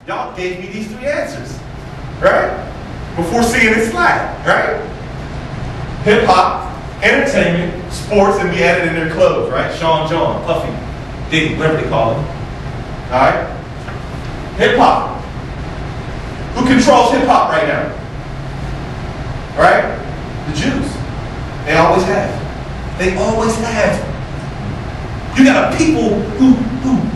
Y'all gave me these 3 answers, right? Before seeing it slide, right? Hip hop, entertainment, sports, and we added in their clothes, right? Sean John, Puffy, Diddy, whatever they call him. All right? Hip hop. Who controls hip hop right now? All right? The Jews. They always have. They always have. You got a people who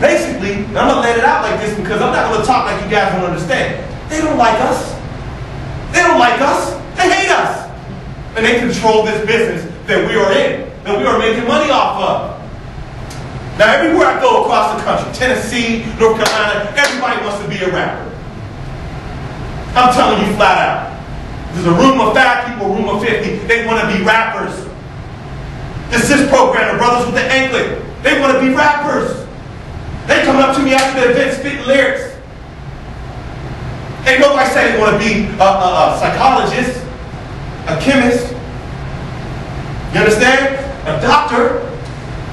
basically, and I'm going to let it out like this because I'm not going to talk like you guys don't understand. They don't like us. They don't like us. They hate us. And they control this business that we are in, that we are making money off of. Now, everywhere I go across the country, Tennessee, North Carolina, everybody wants to be a rapper. I'm telling you flat out. There's a room of 5 people, a room of 50. They want to be rappers. This program, the Brothers with the Anklet, they want to be rappers. They come up to me after the event spitting lyrics. Ain't nobody say they want to be a psychologist, a chemist. You understand? A doctor.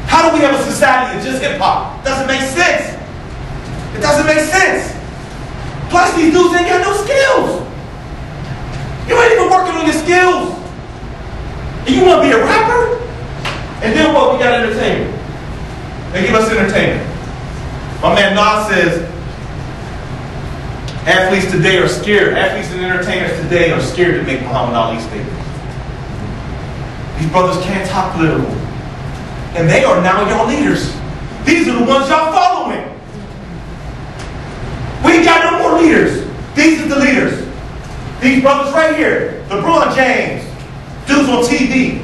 How do we have a society of just hip-hop? Doesn't make sense. It doesn't make sense. Plus, these dudes ain't got no skills. You ain't even working on your skills. And you want to be a rapper? And then what? We got entertainment. They give us entertainment. My man Nas says, athletes today are scared. Athletes and entertainers today are scared to make Muhammad Ali statements. These brothers can't talk political. And they are now your leaders. These are the ones y'all following. We ain't got no more leaders. These are the leaders. These brothers right here. LeBron James. Dudes on TV.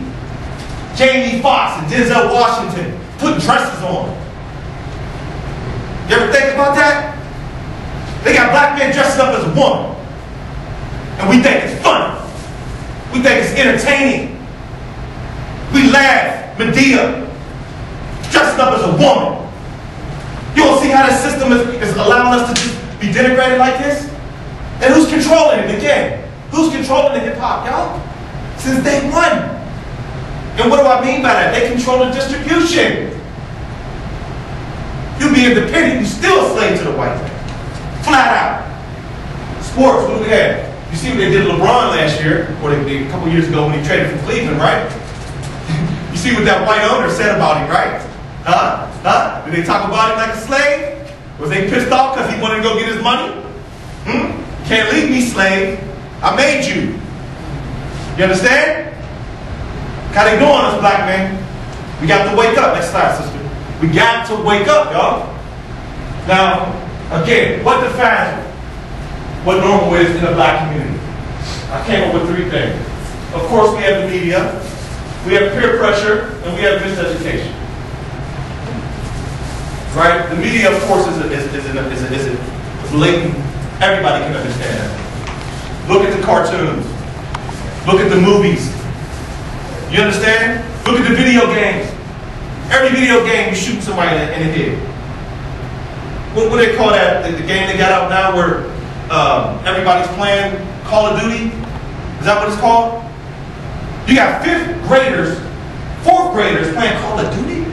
Jamie Foxx and Denzel Washington putting dresses on. You ever think about that? They got black men dressing up as a woman. And we think it's fun. We think it's entertaining. We laugh. Medea dressing up as a woman. You don't see how that system is allowing us to just be denigrated like this? And who's controlling it again? Who's controlling the hip-hop, y'all? Since day one. And what do I mean by that? They control the distribution. You be independent, you still a slave to the white man. Flat out. Sports, what do we have? You see what they did to LeBron last year, or a couple years ago when he traded from Cleveland, right? You see what that white owner said about him, right? Did they talk about him like a slave? Was they pissed off because he wanted to go get his money? Can't leave me, slave. I made you. You understand? How they doing us, black men? We got to wake up. Next slide, sister. We got to wake up, y'all. Now, again, what defines what normal is in a black community? I came up with 3 things. Of course, we have the media, we have peer pressure, and we have miseducation. Right? The media, of course, is blatant. Everybody can understand that. Look at the cartoons. Look at the movies. You understand? Look at the video games. Every video game, you shoot somebody in the head. What do they call that? The game they got out now where everybody's playing Call of Duty? Is that what it's called? You got 5th graders, 4th graders playing Call of Duty?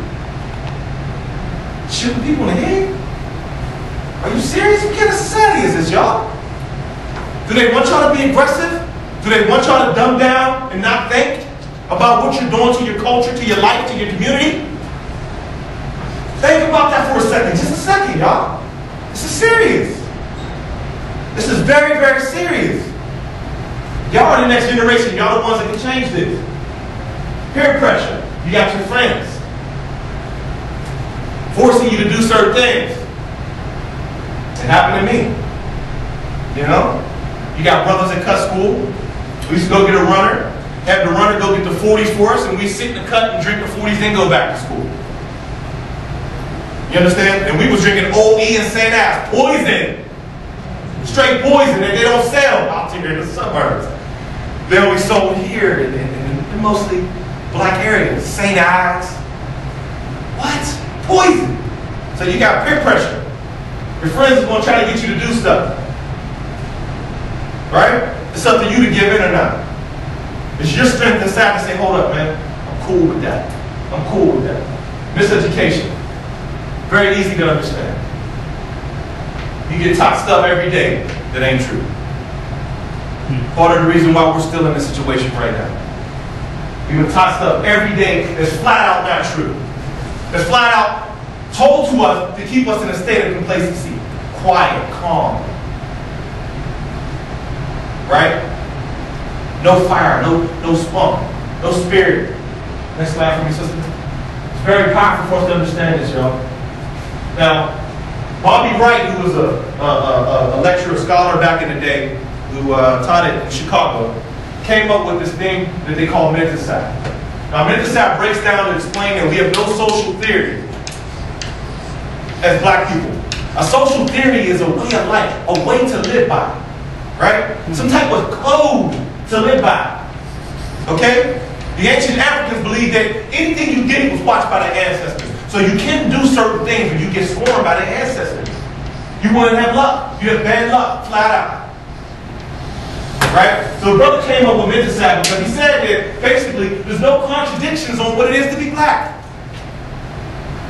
Shooting people in the head? Are you serious? What kind of society is this, y'all? Do they want y'all to be aggressive? Do they want y'all to dumb down and not think about what you're doing to your culture, to your life, to your community? Think about that for a second. Just a second, y'all. This is serious. This is very, very serious. Y'all are the next generation. Y'all the ones that can change this. Peer pressure. You got your friends forcing you to do certain things. It happened to me. You know? You got brothers at cut school. We used to go get a runner. Have the runner go get the 40s for us, and we sit in the cut and drink the 40s, then go back to school. You understand? And we was drinking OE and St. Ass. Poison. Straight poison that they don't sell out here in the suburbs. They only sold here in mostly black areas. St. Ives. What? Poison. So you got peer pressure. Your friends are going to try to get you to do stuff. Right? It's up to you to give in or not. It's your strength inside to say, hold up, man. I'm cool with that. I'm cool with that. Miseducation. Very easy to understand. You get taught stuff every day that ain't true. Part of the reason why we're still in this situation right now. You're taught stuff every day that's flat out not true. That's flat out told to us to keep us in a state of complacency. Quiet, calm. Right? No fire, no spunk, no spirit. Next slide for me, sister. It's very powerful for us to understand this, y'all. Now, Bobby Wright, who was a lecturer, scholar back in the day, who taught it in Chicago, came up with this thing that they call mentasap. Now, mentasap breaks down to explain that we have no social theory as black people. A social theory is a way of life, a way to live by, right? Some type of code to live by, okay? The ancient Africans believed that anything you did was watched by the ancestors. So you can't do certain things when you get scorned by the ancestors. You wouldn't have luck. You have bad luck, flat out. Right? So the brother came up with mentasap because he said that basically there's no contradictions on what it is to be black.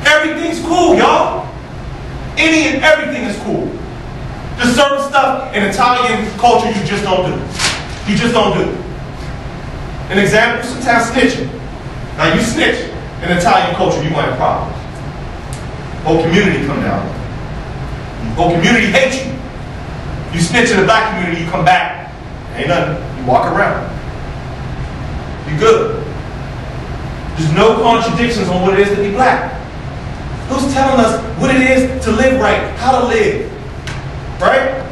Everything's cool, y'all. Any and everything is cool. There's certain stuff in Italian culture you just don't do. You just don't do. An example, sometimes snitching. Now you snitch in Italian culture, you might have problems. Whole community come down. Whole community hates you. You snitch in the black community, you come back. Ain't nothing. You walk around. You good. There's no contradictions on what it is to be black. Who's telling us what it is to live right, how to live? Right?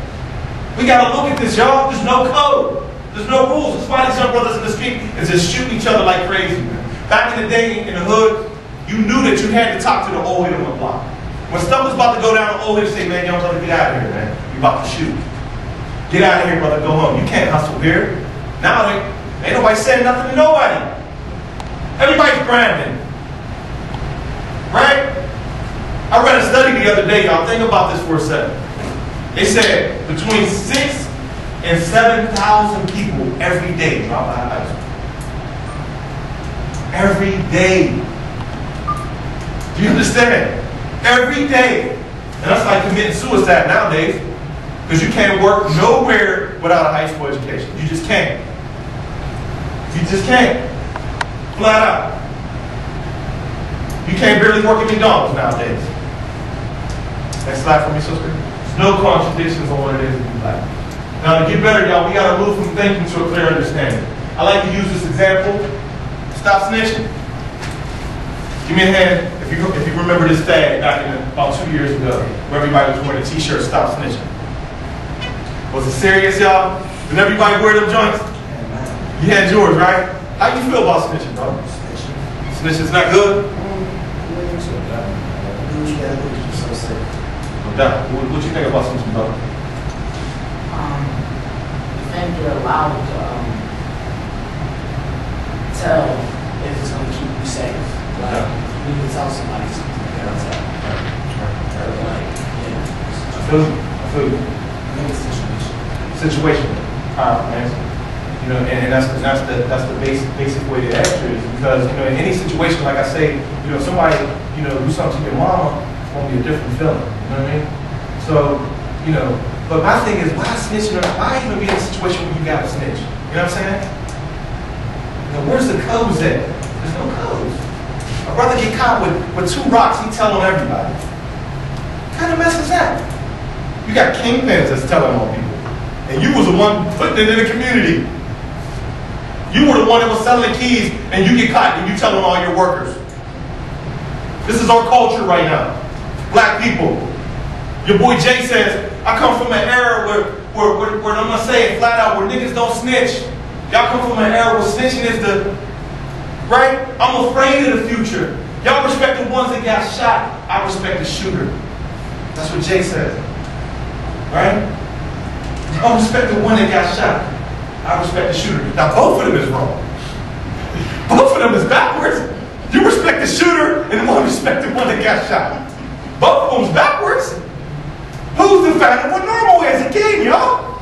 We gotta look at this, y'all. There's no code. There's no rules. That's why these young brothers in the street is just shooting each other like crazy, man. Back in the day, in the hood, you knew that you had to talk to the old head on the block. When stuff was about to go down, the old head would say, man, young brother, get out of here, man. You about to shoot. Get out of here, brother, go home. You can't hustle here. Now, ain't nobody saying nothing to nobody. Everybody's branding. Right? I read a study the other day, y'all. Think about this for a second. They said between 6,000 and 7,000 people every day drop out of high school. Every day. Do you understand? Every day. And that's like committing suicide nowadays. Because you can't work nowhere without a high school education. You just can't. You just can't. Flat out. You can't barely work at McDonald's nowadays. Next slide for me, sister. There's no contradictions on what it is to be black. Now, to get better, y'all, we got to move from thinking to a clear understanding. I like to use this example. Stop snitching. Give me a hand if you remember this fad back in about 2 years ago, where everybody was wearing a t-shirt, stop snitching. Was it serious, y'all? Did everybody wear them joints? You had yours, right? How you feel about snitching, bro? Snitching's not good? No doubt. What you think about snitching, bro? I think you're allowed to tell if it's going to keep you safe. Like, you need to tell somebody something, you gotta tell. Like, yeah. I feel you. Situation. Man. You know, and that's the basic way to answer it is because, you know, in any situation, like I say, you know, somebody, you know, do something to your mama, it's gonna be a different feeling. You know what I mean? So, you know, but my thing is, why snitching? Why even be in a situation where you gotta snitch? You know what I'm saying? You know, where's the codes at? There's no codes. A brother get caught with 2 rocks, he telling everybody. What kind of mess is that? You got kingpins that's telling on people. And you was the one putting it in the community. You were the one that was selling the keys and you get caught and you telling all your workers. This is our culture right now. Black people. Your boy Jay says, I come from an era where I'm going to say it flat out, where niggas don't snitch. Y'all come from an era where snitching is the, right? I'm afraid of the future. Y'all respect the ones that got shot. I respect the shooter. That's what Jay says. Right? I respect the one that got shot. I respect the shooter. Now both of them is wrong. Both of them is backwards. You respect the shooter and one respect the one that got shot. Both of them is backwards. Who's defining what normal is again, y'all?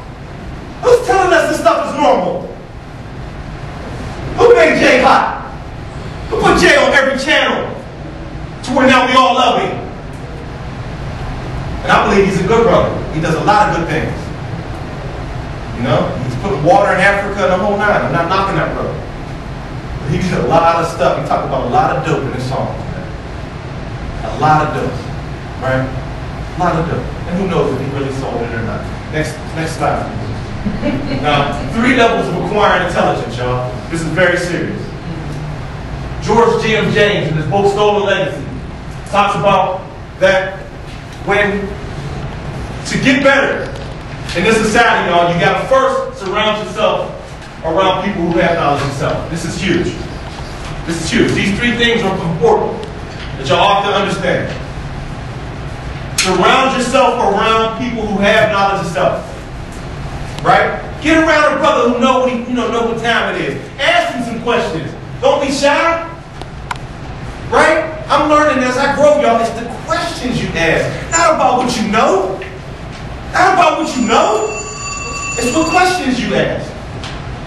Who's telling us this stuff is normal? Who made Jay hot? Who put Jay on every channel to where now we all love him? And I believe he's a good brother. He You know, he's putting water in Africa and the whole nine. I'm not knocking that brother. But he did a lot of stuff. He talked about a lot of dope in his songs, man. A lot of dope, right? A lot of dope. And who knows if he really sold it or not. Next slide, please. Now, 3 levels of acquiring intelligence, y'all. This is very serious. George G.M. James, in his book Stolen Legacy, talks about that when to get better in this society, y'all, you got to first surround yourself around people who have knowledge of self. This is huge. This is huge. These 3 things are important that y'all have to understand. Surround yourself around people who have knowledge of self. Right? Get around a brother who know what time it is. Ask him some questions. Don't be shy. Right? I'm learning as I grow, y'all. It's the questions you ask. Not about what you know. Not about what you know. It's what questions you ask.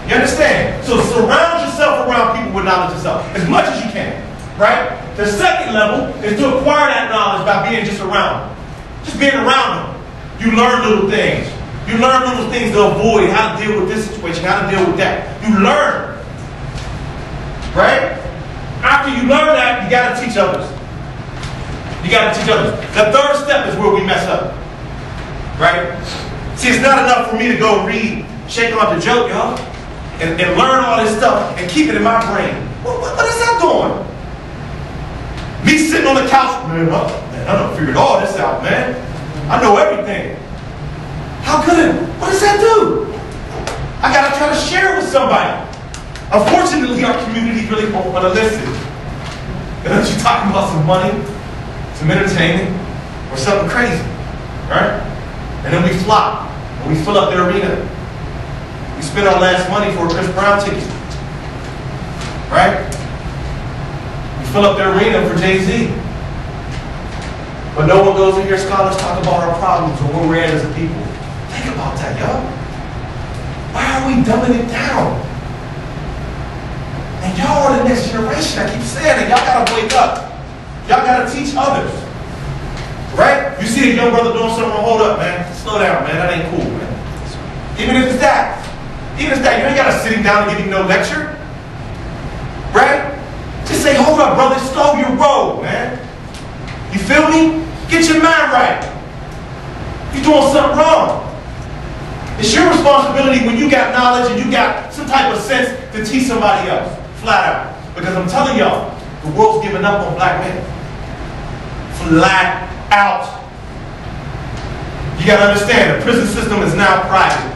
You understand? So surround yourself around people with knowledge of self as much as you can. Right? The second level is to acquire that knowledge by being just around them. Just being around them. You learn little things. You learn little things to avoid, how to deal with this situation, how to deal with that. You learn. Right? After you learn that, you got to teach others. You got to teach others. The third step is where we mess up. Right? See, it's not enough for me to go read Shake Off the Joke, y'all, and learn all this stuff and keep it in my brain. What is that doing? Me sitting on the couch, man, I done figured all this out, man. I know everything. How could it? What does that do? I got to try to share it with somebody. Unfortunately, our community really won't want to listen. Unless you're talking about some money, some entertainment, or something crazy, right? And then we flop, and we fill up the arena. We spend our last money for a Chris Brown ticket, right? We fill up the arena for Jay-Z. But no one goes to hear scholars talk about our problems or where we're at as a people. Think about that, y'all. Why are we dumbing it down? And y'all are the next generation. I keep saying it. Y'all got to wake up. Y'all got to teach others. Right? You see a young brother doing something, hold up, man. Slow down, man. That ain't cool, man. Even if it's that. Even if it's that. You ain't got to sit him down and give him no lecture. Right? Just say, hold up, brother. Slow your roll, man. You feel me? Get your mind right. You're doing something wrong. It's your responsibility when you got knowledge and you got some type of sense to teach somebody else. Flat out. Because I'm telling y'all, the world's giving up on black men. Flat out. You got to understand, the prison system is now private.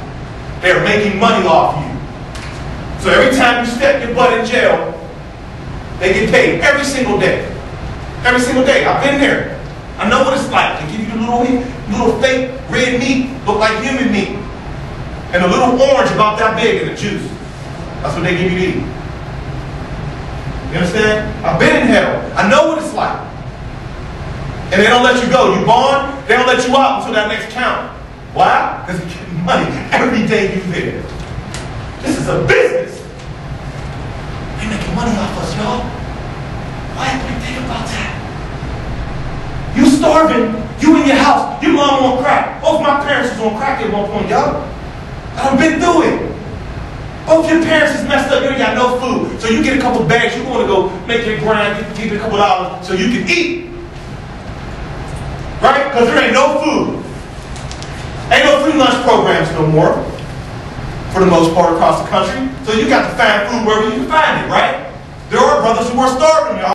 They're making money off you. So every time you step your butt in jail, they get paid every single day. Every single day. I've been there. I know what it's like. They give you the little fake red meat, look like human meat. And a little orange about that big in the juice. That's what they give you to eat. You understand? I've been in hell. I know what it's like. And they don't let you go. You bond, they don't let you out until that next count. Why? Because you're getting money every day you're there. This is a business. They're making money off us, y'all. Why do you think about that? You starving, you in your house, your mom on crack. Both my parents was on crack at one point, y'all. I've been through it. Both your parents is messed up, you ain't got no food. So you get a couple bags, you want to go make your grind, get a couple dollars so you can eat. Right? Because there ain't no food. Ain't no free lunch programs no more, for the most part across the country. So you got to find food wherever you can find it, right? There are brothers who are starving, y'all.